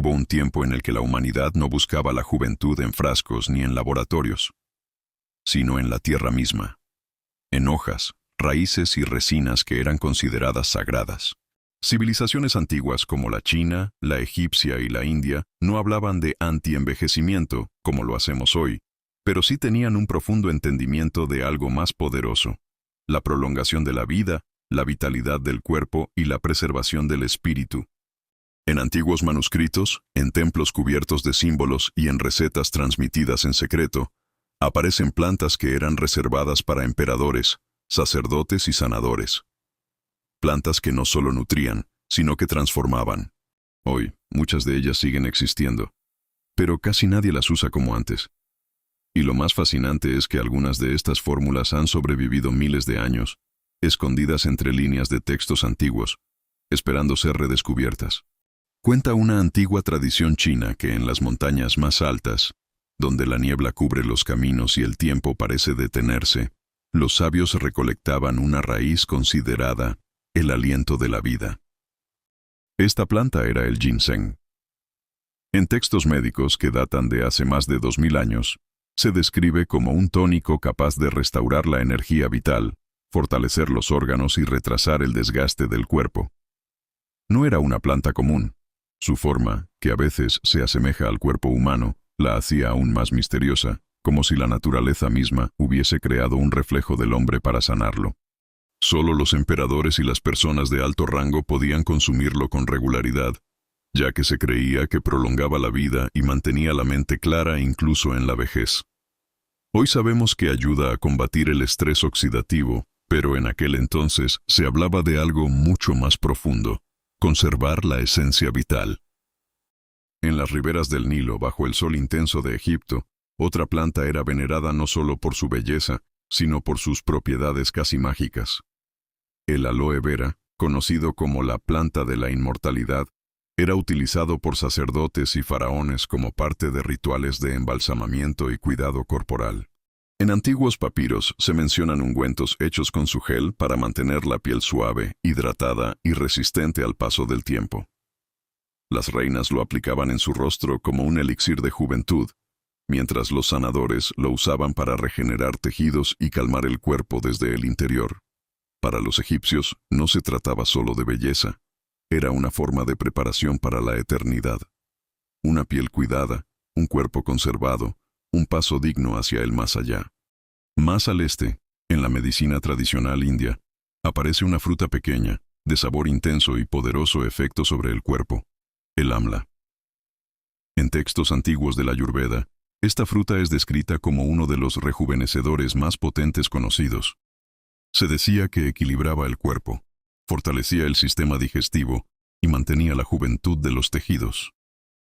Hubo un tiempo en el que la humanidad no buscaba la juventud en frascos ni en laboratorios, sino en la tierra misma, en hojas, raíces y resinas que eran consideradas sagradas. Civilizaciones antiguas como la China, la egipcia y la India no hablaban de anti-envejecimiento como lo hacemos hoy, pero sí tenían un profundo entendimiento de algo más poderoso: la prolongación de la vida, la vitalidad del cuerpo y la preservación del espíritu. En antiguos manuscritos, en templos cubiertos de símbolos y en recetas transmitidas en secreto, aparecen plantas que eran reservadas para emperadores, sacerdotes y sanadores. Plantas que no solo nutrían, sino que transformaban. Hoy, muchas de ellas siguen existiendo, pero casi nadie las usa como antes. Y lo más fascinante es que algunas de estas fórmulas han sobrevivido miles de años, escondidas entre líneas de textos antiguos, esperando ser redescubiertas. Cuenta una antigua tradición china que en las montañas más altas, donde la niebla cubre los caminos y el tiempo parece detenerse, los sabios recolectaban una raíz considerada el aliento de la vida. Esta planta era el ginseng. En textos médicos que datan de hace más de 2000 años, se describe como un tónico capaz de restaurar la energía vital, fortalecer los órganos y retrasar el desgaste del cuerpo. No era una planta común. Su forma, que a veces se asemeja al cuerpo humano, la hacía aún más misteriosa, como si la naturaleza misma hubiese creado un reflejo del hombre para sanarlo. Solo los emperadores y las personas de alto rango podían consumirlo con regularidad, ya que se creía que prolongaba la vida y mantenía la mente clara incluso en la vejez. Hoy sabemos que ayuda a combatir el estrés oxidativo, pero en aquel entonces se hablaba de algo mucho más profundo: conservar la esencia vital. En las riberas del Nilo, bajo el sol intenso de Egipto, otra planta era venerada no solo por su belleza, sino por sus propiedades casi mágicas. El aloe vera, conocido como la planta de la inmortalidad, era utilizado por sacerdotes y faraones como parte de rituales de embalsamamiento y cuidado corporal. En antiguos papiros se mencionan ungüentos hechos con su gel para mantener la piel suave, hidratada y resistente al paso del tiempo. Las reinas lo aplicaban en su rostro como un elixir de juventud, mientras los sanadores lo usaban para regenerar tejidos y calmar el cuerpo desde el interior. Para los egipcios no se trataba solo de belleza, era una forma de preparación para la eternidad. Una piel cuidada, un cuerpo conservado, un paso digno hacia el más allá. Más al este, en la medicina tradicional india, aparece una fruta pequeña, de sabor intenso y poderoso efecto sobre el cuerpo: el amla. En textos antiguos de la Ayurveda, esta fruta es descrita como uno de los rejuvenecedores más potentes conocidos. Se decía que equilibraba el cuerpo, fortalecía el sistema digestivo y mantenía la juventud de los tejidos.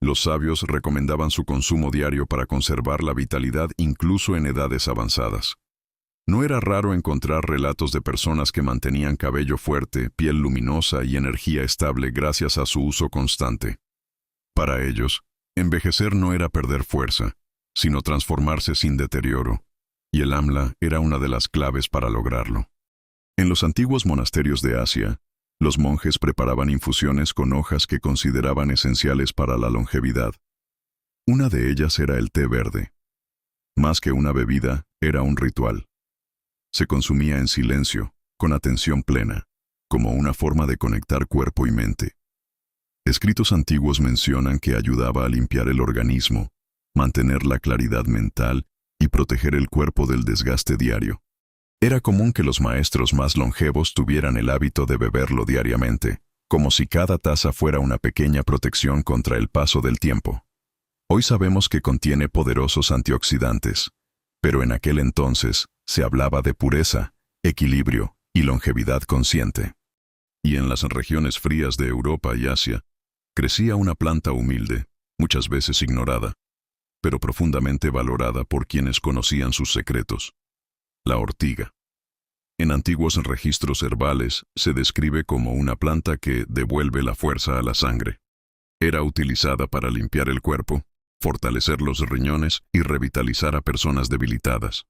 Los sabios recomendaban su consumo diario para conservar la vitalidad incluso en edades avanzadas. No era raro encontrar relatos de personas que mantenían cabello fuerte, piel luminosa y energía estable gracias a su uso constante. Para ellos, envejecer no era perder fuerza, sino transformarse sin deterioro, y el amla era una de las claves para lograrlo. En los antiguos monasterios de Asia, los monjes preparaban infusiones con hojas que consideraban esenciales para la longevidad. Una de ellas era el té verde. Más que una bebida, era un ritual. Se consumía en silencio, con atención plena, como una forma de conectar cuerpo y mente. Escritos antiguos mencionan que ayudaba a limpiar el organismo, mantener la claridad mental y proteger el cuerpo del desgaste diario. Era común que los maestros más longevos tuvieran el hábito de beberlo diariamente, como si cada taza fuera una pequeña protección contra el paso del tiempo. Hoy sabemos que contiene poderosos antioxidantes, pero en aquel entonces se hablaba de pureza, equilibrio y longevidad consciente. Y en las regiones frías de Europa y Asia, crecía una planta humilde, muchas veces ignorada, pero profundamente valorada por quienes conocían sus secretos: la ortiga. En antiguos registros herbales se describe como una planta que devuelve la fuerza a la sangre. Era utilizada para limpiar el cuerpo, fortalecer los riñones y revitalizar a personas debilitadas.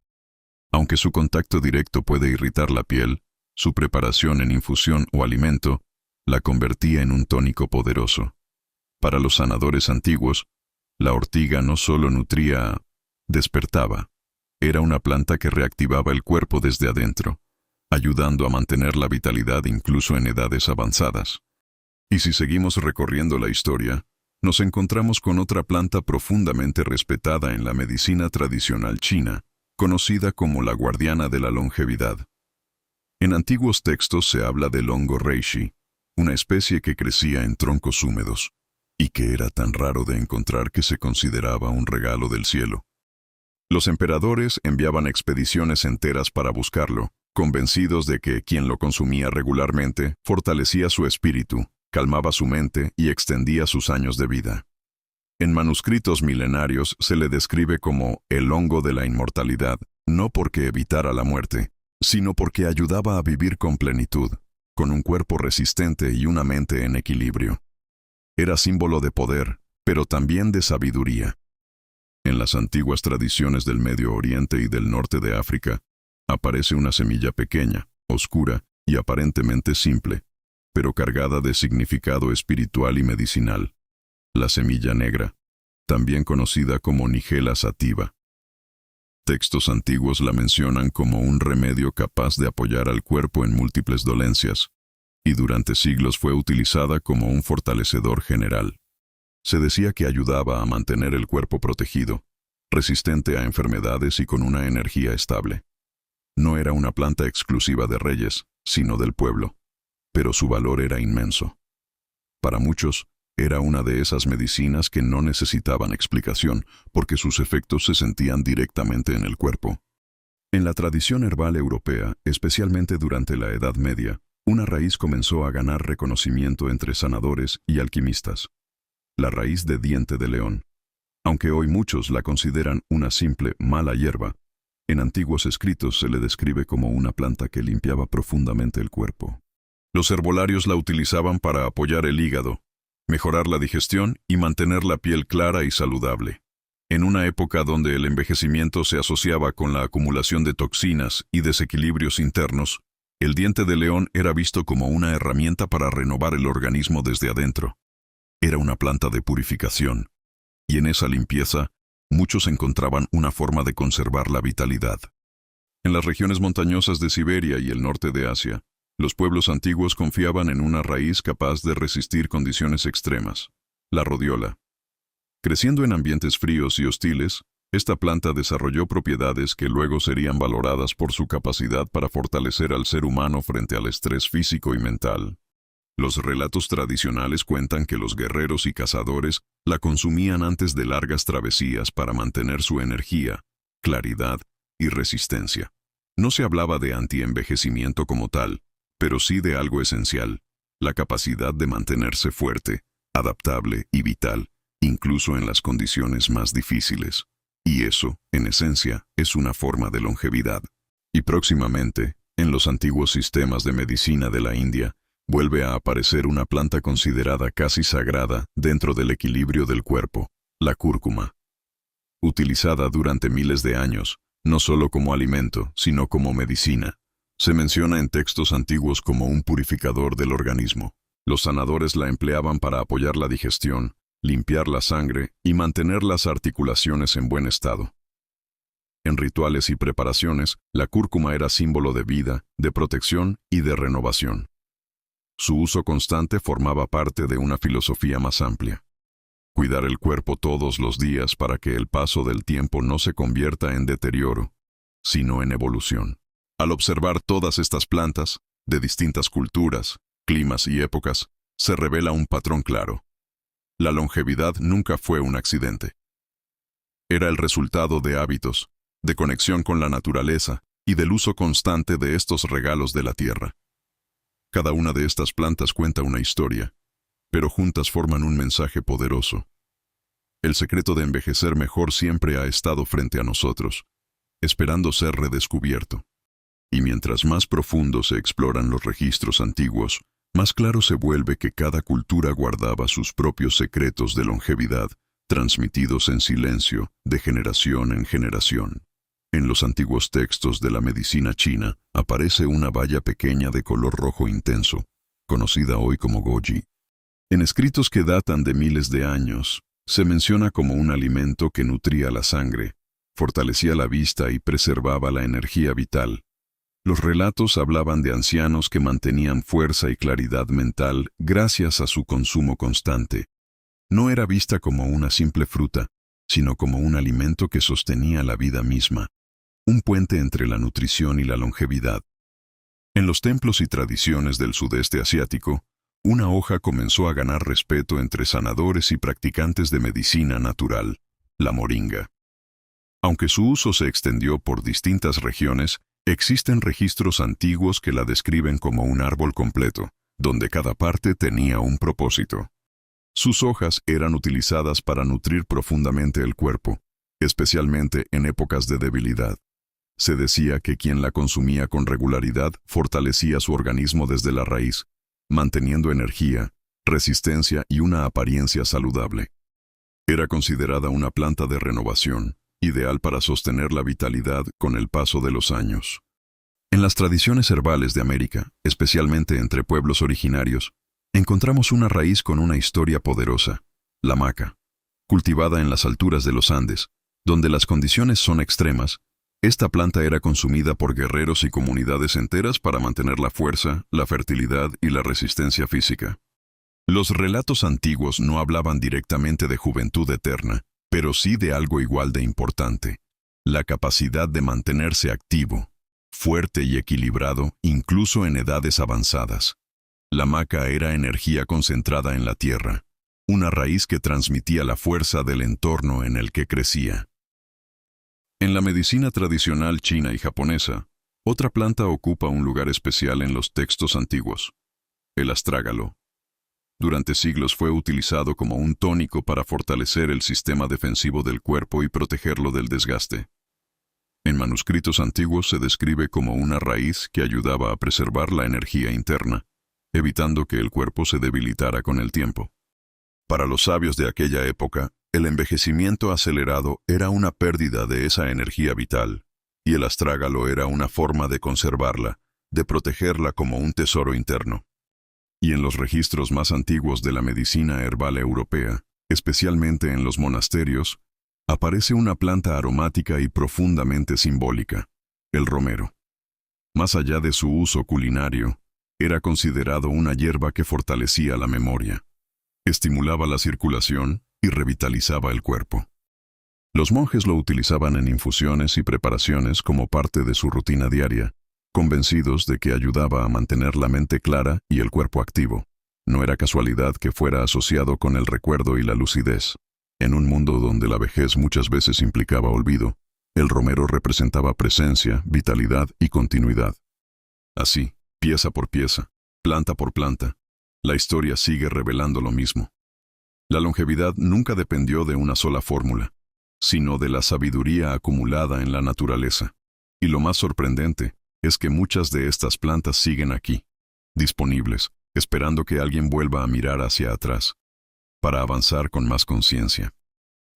Aunque su contacto directo puede irritar la piel, su preparación en infusión o alimento la convertía en un tónico poderoso. Para los sanadores antiguos, la ortiga no solo nutría, despertaba. Era una planta que reactivaba el cuerpo desde adentro, ayudando a mantener la vitalidad incluso en edades avanzadas. Y si seguimos recorriendo la historia, nos encontramos con otra planta profundamente respetada en la medicina tradicional china, conocida como la guardiana de la longevidad. En antiguos textos se habla del hongo reishi, una especie que crecía en troncos húmedos, y que era tan raro de encontrar que se consideraba un regalo del cielo. Los emperadores enviaban expediciones enteras para buscarlo, convencidos de que quien lo consumía regularmente fortalecía su espíritu, calmaba su mente y extendía sus años de vida. En manuscritos milenarios se le describe como el hongo de la inmortalidad, no porque evitara la muerte, sino porque ayudaba a vivir con plenitud, con un cuerpo resistente y una mente en equilibrio. Era símbolo de poder, pero también de sabiduría. En las antiguas tradiciones del Medio Oriente y del norte de África, aparece una semilla pequeña, oscura y aparentemente simple, pero cargada de significado espiritual y medicinal. La semilla negra, también conocida como Nigella sativa. Textos antiguos la mencionan como un remedio capaz de apoyar al cuerpo en múltiples dolencias, y durante siglos fue utilizada como un fortalecedor general. Se decía que ayudaba a mantener el cuerpo protegido, resistente a enfermedades y con una energía estable. No era una planta exclusiva de reyes, sino del pueblo, pero su valor era inmenso. Para muchos, era una de esas medicinas que no necesitaban explicación, porque sus efectos se sentían directamente en el cuerpo. En la tradición herbal europea, especialmente durante la Edad Media, una raíz comenzó a ganar reconocimiento entre sanadores y alquimistas. La raíz de diente de león. Aunque hoy muchos la consideran una simple mala hierba, en antiguos escritos se le describe como una planta que limpiaba profundamente el cuerpo. Los herbolarios la utilizaban para apoyar el hígado, mejorar la digestión y mantener la piel clara y saludable. En una época donde el envejecimiento se asociaba con la acumulación de toxinas y desequilibrios internos, el diente de león era visto como una herramienta para renovar el organismo desde adentro. Era una planta de purificación, y en esa limpieza, muchos encontraban una forma de conservar la vitalidad. En las regiones montañosas de Siberia y el norte de Asia, los pueblos antiguos confiaban en una raíz capaz de resistir condiciones extremas, la rodiola. Creciendo en ambientes fríos y hostiles, esta planta desarrolló propiedades que luego serían valoradas por su capacidad para fortalecer al ser humano frente al estrés físico y mental. Los relatos tradicionales cuentan que los guerreros y cazadores la consumían antes de largas travesías para mantener su energía, claridad y resistencia. No se hablaba de antienvejecimiento como tal, pero sí de algo esencial, la capacidad de mantenerse fuerte, adaptable y vital, incluso en las condiciones más difíciles. Y eso, en esencia, es una forma de longevidad. Y próximamente, en los antiguos sistemas de medicina de la India, vuelve a aparecer una planta considerada casi sagrada dentro del equilibrio del cuerpo, la cúrcuma. Utilizada durante miles de años, no solo como alimento, sino como medicina. Se menciona en textos antiguos como un purificador del organismo. Los sanadores la empleaban para apoyar la digestión, limpiar la sangre y mantener las articulaciones en buen estado. En rituales y preparaciones, la cúrcuma era símbolo de vida, de protección y de renovación. Su uso constante formaba parte de una filosofía más amplia. Cuidar el cuerpo todos los días para que el paso del tiempo no se convierta en deterioro, sino en evolución. Al observar todas estas plantas, de distintas culturas, climas y épocas, se revela un patrón claro. La longevidad nunca fue un accidente. Era el resultado de hábitos, de conexión con la naturaleza y del uso constante de estos regalos de la tierra. Cada una de estas plantas cuenta una historia, pero juntas forman un mensaje poderoso. El secreto de envejecer mejor siempre ha estado frente a nosotros, esperando ser redescubierto. Y mientras más profundo se exploran los registros antiguos, más claro se vuelve que cada cultura guardaba sus propios secretos de longevidad, transmitidos en silencio, de generación en generación. En los antiguos textos de la medicina china aparece una baya pequeña de color rojo intenso, conocida hoy como goji. En escritos que datan de miles de años, se menciona como un alimento que nutría la sangre, fortalecía la vista y preservaba la energía vital. Los relatos hablaban de ancianos que mantenían fuerza y claridad mental gracias a su consumo constante. No era vista como una simple fruta, sino como un alimento que sostenía la vida misma, un puente entre la nutrición y la longevidad. En los templos y tradiciones del sudeste asiático, una hoja comenzó a ganar respeto entre sanadores y practicantes de medicina natural, la moringa. Aunque su uso se extendió por distintas regiones, existen registros antiguos que la describen como un árbol completo, donde cada parte tenía un propósito. Sus hojas eran utilizadas para nutrir profundamente el cuerpo, especialmente en épocas de debilidad. Se decía que quien la consumía con regularidad fortalecía su organismo desde la raíz, manteniendo energía, resistencia y una apariencia saludable. Era considerada una planta de renovación, ideal para sostener la vitalidad con el paso de los años. En las tradiciones herbales de América, especialmente entre pueblos originarios, encontramos una raíz con una historia poderosa, la maca. Cultivada en las alturas de los Andes, donde las condiciones son extremas, esta planta era consumida por guerreros y comunidades enteras para mantener la fuerza, la fertilidad y la resistencia física. Los relatos antiguos no hablaban directamente de juventud eterna, pero sí de algo igual de importante: la capacidad de mantenerse activo, fuerte y equilibrado incluso en edades avanzadas. La maca era energía concentrada en la tierra, una raíz que transmitía la fuerza del entorno en el que crecía. En la medicina tradicional china y japonesa, otra planta ocupa un lugar especial en los textos antiguos: el astrágalo. Durante siglos fue utilizado como un tónico para fortalecer el sistema defensivo del cuerpo y protegerlo del desgaste. En manuscritos antiguos se describe como una raíz que ayudaba a preservar la energía interna, evitando que el cuerpo se debilitara con el tiempo. Para los sabios de aquella época, el envejecimiento acelerado era una pérdida de esa energía vital, y el astrágalo era una forma de conservarla, de protegerla como un tesoro interno. Y en los registros más antiguos de la medicina herbal europea, especialmente en los monasterios, aparece una planta aromática y profundamente simbólica: el romero. Más allá de su uso culinario, era considerado una hierba que fortalecía la memoria, estimulaba la circulación y revitalizaba el cuerpo. Los monjes lo utilizaban en infusiones y preparaciones como parte de su rutina diaria, convencidos de que ayudaba a mantener la mente clara y el cuerpo activo. No era casualidad que fuera asociado con el recuerdo y la lucidez. En un mundo donde la vejez muchas veces implicaba olvido, el romero representaba presencia, vitalidad y continuidad. Así, pieza por pieza, planta por planta, la historia sigue revelando lo mismo. La longevidad nunca dependió de una sola fórmula, sino de la sabiduría acumulada en la naturaleza. Y lo más sorprendente es que muchas de estas plantas siguen aquí, disponibles, esperando que alguien vuelva a mirar hacia atrás, para avanzar con más conciencia.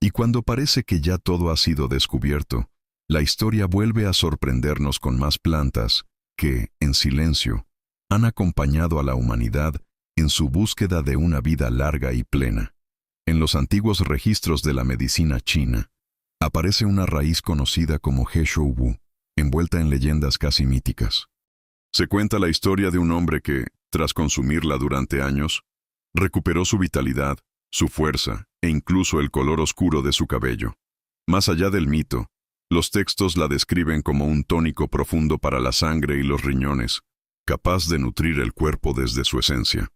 Y cuando parece que ya todo ha sido descubierto, la historia vuelve a sorprendernos con más plantas que, en silencio, han acompañado a la humanidad en su búsqueda de una vida larga y plena. En los antiguos registros de la medicina china, aparece una raíz conocida como He Shou Wu, envuelta en leyendas casi míticas. Se cuenta la historia de un hombre que, tras consumirla durante años, recuperó su vitalidad, su fuerza e incluso el color oscuro de su cabello. Más allá del mito, los textos la describen como un tónico profundo para la sangre y los riñones, capaz de nutrir el cuerpo desde su esencia.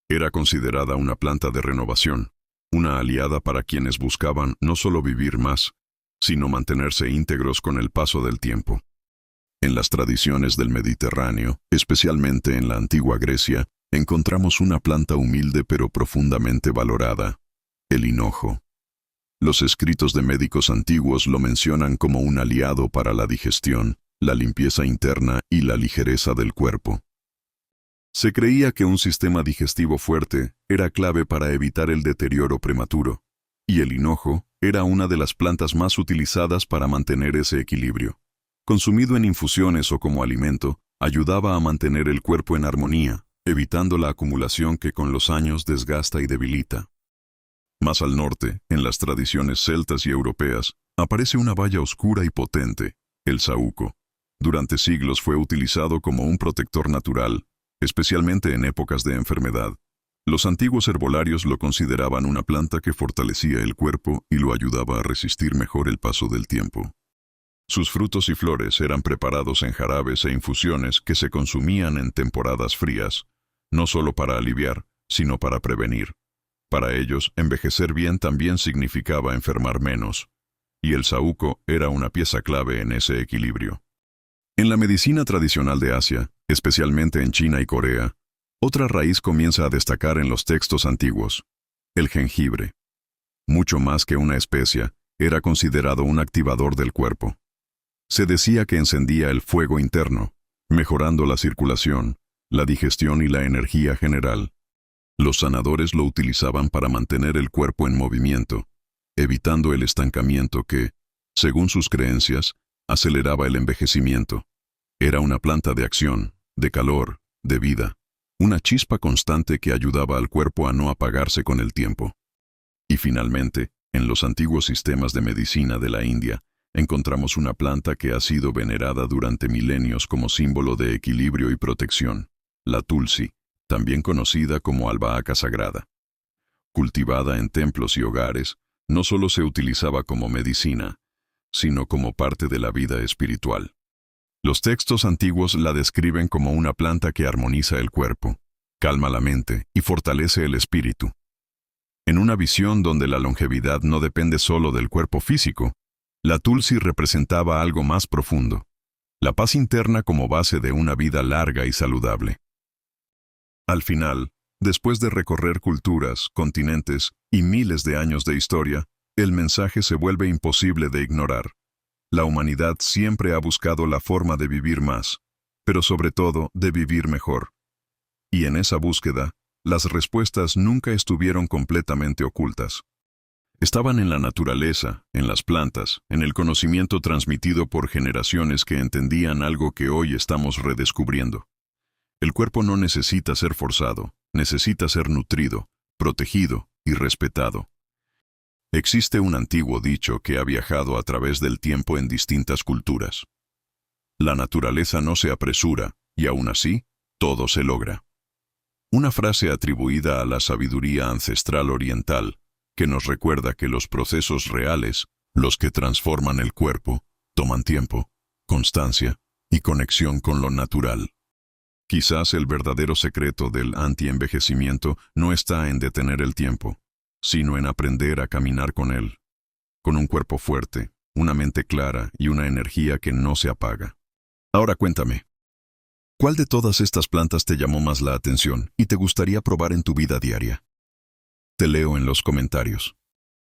Era considerada una planta de renovación, una aliada para quienes buscaban no solo vivir más, sino mantenerse íntegros con el paso del tiempo. En las tradiciones del Mediterráneo, especialmente en la antigua Grecia, encontramos una planta humilde pero profundamente valorada: el hinojo. Los escritos de médicos antiguos lo mencionan como un aliado para la digestión, la limpieza interna y la ligereza del cuerpo. Se creía que un sistema digestivo fuerte era clave para evitar el deterioro prematuro, y el hinojo era una de las plantas más utilizadas para mantener ese equilibrio. Consumido en infusiones o como alimento, ayudaba a mantener el cuerpo en armonía, evitando la acumulación que con los años desgasta y debilita. Más al norte, en las tradiciones celtas y europeas, aparece una valla oscura y potente, el saúco. Durante siglos fue utilizado como un protector natural, especialmente en épocas de enfermedad. Los antiguos herbolarios lo consideraban una planta que fortalecía el cuerpo y lo ayudaba a resistir mejor el paso del tiempo. Sus frutos y flores eran preparados en jarabes e infusiones que se consumían en temporadas frías, no solo para aliviar, sino para prevenir. Para ellos, envejecer bien también significaba enfermar menos, y el saúco era una pieza clave en ese equilibrio. En la medicina tradicional de Asia, especialmente en China y Corea, otra raíz comienza a destacar en los textos antiguos: el jengibre. Mucho más que una especia, era considerado un activador del cuerpo. Se decía que encendía el fuego interno, mejorando la circulación, la digestión y la energía general. Los sanadores lo utilizaban para mantener el cuerpo en movimiento, evitando el estancamiento que, según sus creencias, aceleraba el envejecimiento. Era una planta de acción, de calor, de vida, una chispa constante que ayudaba al cuerpo a no apagarse con el tiempo. Y finalmente, en los antiguos sistemas de medicina de la India, encontramos una planta que ha sido venerada durante milenios como símbolo de equilibrio y protección, la tulsi, también conocida como albahaca sagrada. Cultivada en templos y hogares, no solo se utilizaba como medicina, sino como parte de la vida espiritual. Los textos antiguos la describen como una planta que armoniza el cuerpo, calma la mente y fortalece el espíritu. En una visión donde la longevidad no depende solo del cuerpo físico, la tulsi representaba algo más profundo: la paz interna como base de una vida larga y saludable. Al final, después de recorrer culturas, continentes y miles de años de historia, el mensaje se vuelve imposible de ignorar. La humanidad siempre ha buscado la forma de vivir más, pero sobre todo de vivir mejor. Y en esa búsqueda, las respuestas nunca estuvieron completamente ocultas. Estaban en la naturaleza, en las plantas, en el conocimiento transmitido por generaciones que entendían algo que hoy estamos redescubriendo. El cuerpo no necesita ser forzado, necesita ser nutrido, protegido y respetado. Existe un antiguo dicho que ha viajado a través del tiempo en distintas culturas. La naturaleza no se apresura, y aún así, todo se logra. Una frase atribuida a la sabiduría ancestral oriental, que nos recuerda que los procesos reales, los que transforman el cuerpo, toman tiempo, constancia y conexión con lo natural. Quizás el verdadero secreto del anti-envejecimiento no está en detener el tiempo, sino en aprender a caminar con él, con un cuerpo fuerte, una mente clara y una energía que no se apaga. Ahora cuéntame, ¿cuál de todas estas plantas te llamó más la atención y te gustaría probar en tu vida diaria? Te leo en los comentarios.